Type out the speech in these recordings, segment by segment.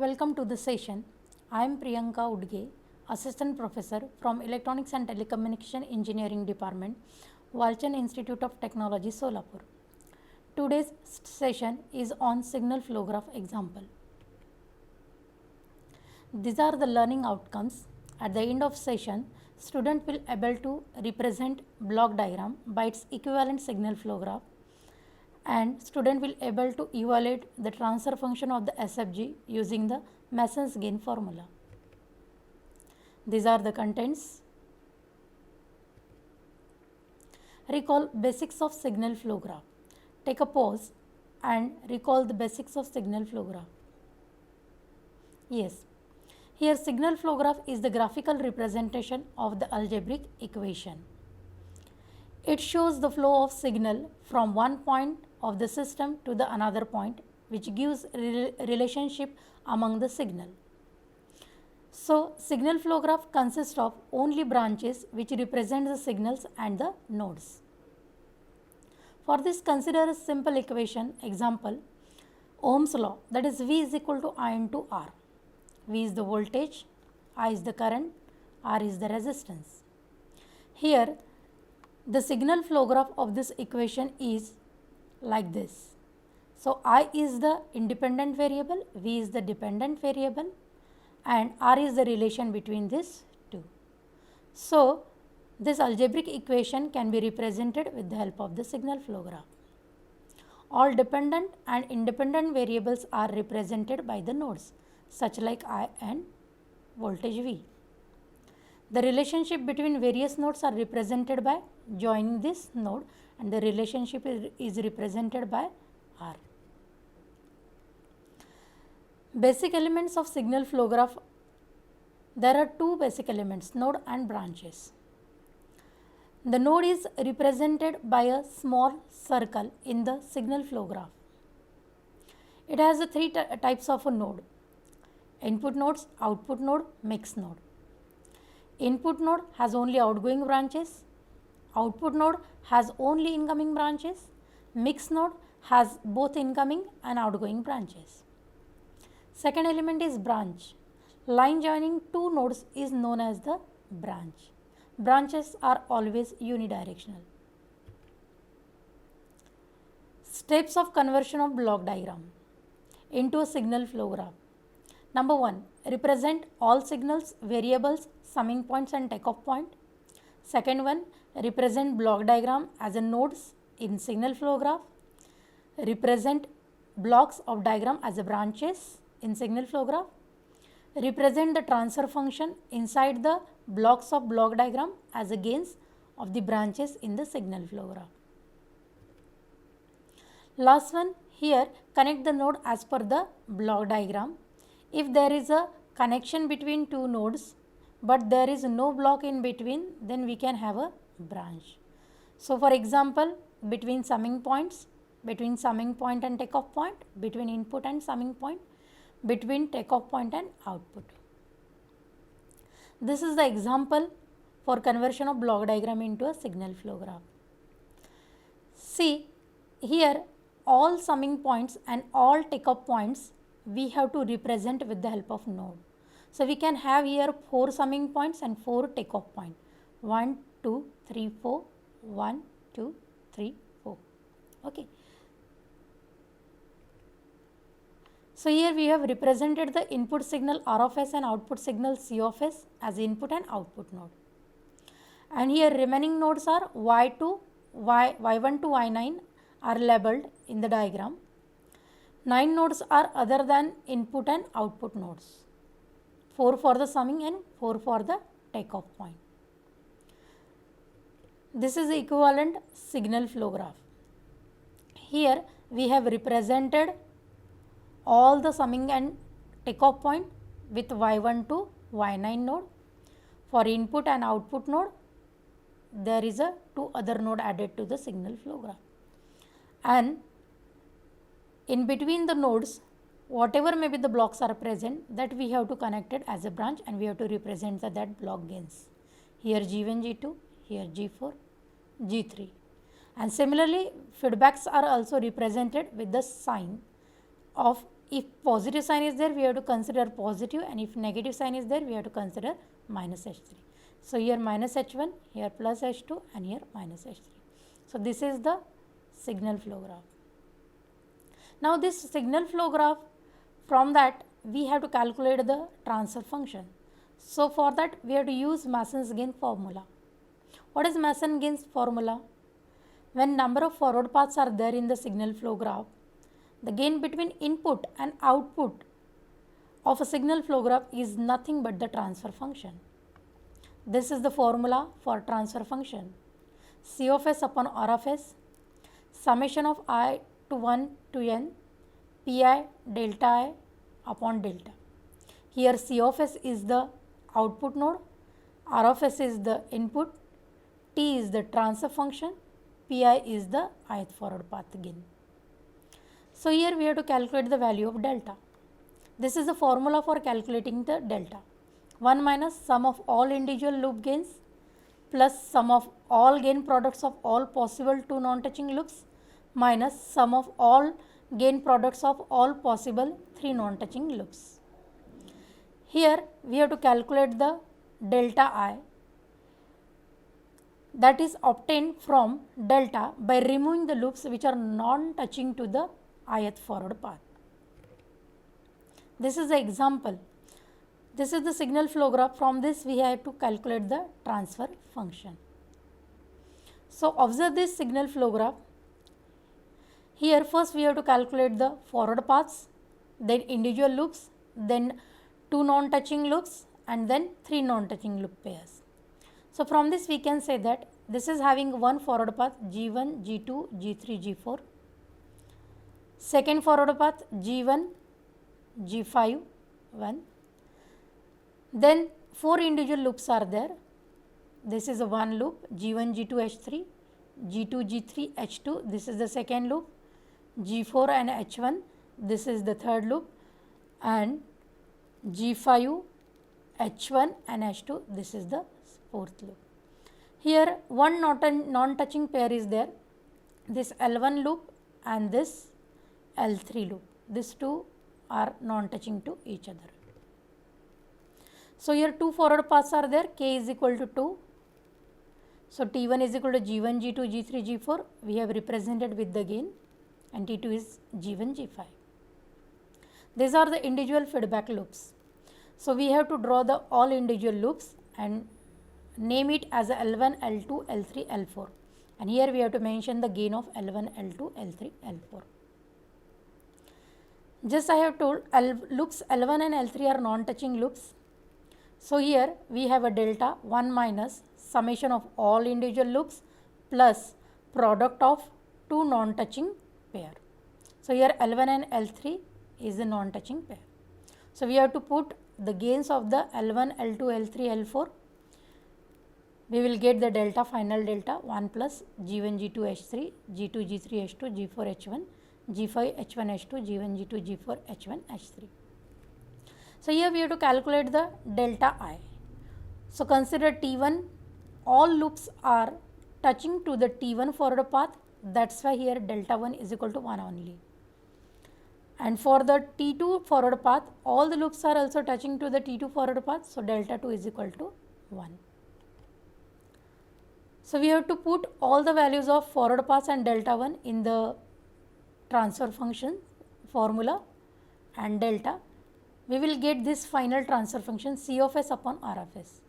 Welcome to the session. I am Priyanka Udge, Assistant Professor from Electronics and Telecommunication Engineering Department, Walchand Institute of Technology, Solapur. Today's session is on signal flow graph example. These are the learning outcomes. At the end of session, student will able to represent block diagram by its equivalent signal flow graph, and student will able to evaluate the transfer function of the SFG using the Mason's gain formula. These are the contents. Recall basics of signal flow graph. Take a pause and recall the basics of signal flow graph. Yes, here signal flow graph is the graphical representation of the algebraic equation. It shows the flow of signal from one point of the system to the another point, which gives relationship among the signal. So, signal flow graph consists of only branches which represent the signals and the nodes. For this, consider a simple equation example, Ohm's law, that is V is equal to I into R. V is the voltage, I is the current, R is the resistance. Here, the signal flow graph of this equation is like this. So, I is the independent variable, V is the dependent variable, and R is the relation between these two. So, this algebraic equation can be represented with the help of the signal flow graph. All dependent and independent variables are represented by the nodes, such like I and voltage V. The relationship between various nodes are represented by joining this node, and the relationship is represented by R. Basic elements of signal flow graph. There are two basic elements, node and branches. The node is represented by a small circle in the signal flow graph. It has three types of a node: input nodes, output node, mix node. Input node has only outgoing branches, output node has only incoming branches, mix node has both incoming and outgoing branches. Second element is branch. Line joining two nodes is known as the branch. Branches are always unidirectional. Steps of conversion of block diagram into a signal flow graph. Number 1, represent all signals, variables, summing points and takeoff point. Second one, represent block diagram as a nodes in signal flow graph. Represent blocks of diagram as a branches in signal flow graph. Represent the transfer function inside the blocks of block diagram as a gains of the branches in the signal flow graph. Last one, here connect the node as per the block diagram. If there is a connection between two nodes, but there is no block in between, then we can have a branch. So, for example, between summing points, between summing point and takeoff point, between input and summing point, between takeoff point and output. This is the example for conversion of block diagram into a signal flow graph. See, here all summing points and all takeoff points we have to represent with the help of node. So, we can have here 4 summing points and 4 takeoff point. 1, 2, 3, 4, 1, 2, 3, 4. Okay. So, here we have represented the input signal R of S and output signal C of S as input and output node. And here remaining nodes are Y1 to Y9 are labeled in the diagram. 9 nodes are other than input and output nodes. 4 for the summing and 4 for the takeoff point. This is the equivalent signal flow graph. Here we have represented all the summing and takeoff point with Y1 to Y9 node. For input and output node, there is a 2 other node added to the signal flow graph. And in between the nodes, whatever may be the blocks are present, that we have to connect it as a branch, and we have to represent that block gains. Here G1, G2, here G4, G3. And similarly, feedbacks are also represented with the sign of if positive sign is there, we have to consider positive, and if negative sign is there, we have to consider minus H3. So, here minus H1, here plus H2, and here minus H3. So, this is the signal flow graph. Now, this signal flow graph, from that we have to calculate the transfer function. So, for that we have to use Mason's-Gain formula. What is Mason-Gain's formula? When number of forward paths are there in the signal flow graph, the gain between input and output of a signal flow graph is nothing but the transfer function. This is the formula for transfer function. C of s upon R of s, summation of I to 1 to n, Pi delta I upon delta. Here C of s is the output node, R of s is the input, T is the transfer function, Pi is the ith forward path gain. So, here we have to calculate the value of delta. This is the formula for calculating the delta. 1 minus sum of all individual loop gains plus sum of all gain products of all possible two non-touching loops minus sum of all gain products of all possible three non-touching loops. Here we have to calculate the delta I, that is obtained from delta by removing the loops which are non-touching to the ith forward path. This is the example. This is the signal flow graph. From this we have to calculate the transfer function. So, observe this signal flow graph. Here first we have to calculate the forward paths, then individual loops, then two non-touching loops, and then three non-touching loop pairs. So, from this we can say that this is having one forward path G1, G2, G3, G4, second forward path G1, G5, 1. Then 4 individual loops are there. This is a one loop G1, G2, H3, G2, G3, H2, this is the second loop, G4 and H1, this is the third loop, and G5, H1 and H2, this is the fourth loop. Here one non-touching pair is there, this L1 loop and this L3 loop. These two are non-touching to each other. So, here two forward paths are there, k is equal to 2. So, T1 is equal to G1, G2, G3, G4 we have represented with the gain, and T2 is G1, G5. These are the individual feedback loops. So, we have to draw the all individual loops and name it as a L1, L2, L3, L4, and here we have to mention the gain of L1, L2, L3, L4. Just I have told loops L1 and L3 are non-touching loops. So, here we have a delta 1 minus summation of all individual loops plus product of two non-touching pair. So, here L1 and L3 is a non-touching pair. So, we have to put the gains of the L1, L2, L3, L4. We will get the delta, final delta 1 plus G1, G2, H3, G2, G3, H2, G4, H1, G5, H1, H2, G1, G2, G4, H1, H3. So, here we have to calculate the delta I. So, consider T1, all loops are touching to the T1 forward path, that is why here delta 1 is equal to 1 only. And for the T2 forward path, all the loops are also touching to the T2 forward path, so delta 2 is equal to 1. So, we have to put all the values of forward paths and delta 1 in the transfer function formula and delta. We will get this final transfer function C of s upon R of s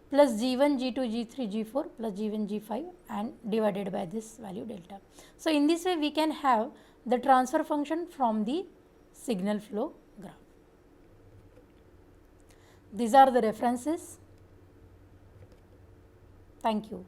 plus G1, G2, G3, G4 plus G1, G5 and divided by this value delta. So, in this way we can have the transfer function from the signal flow graph. These are the references. Thank you.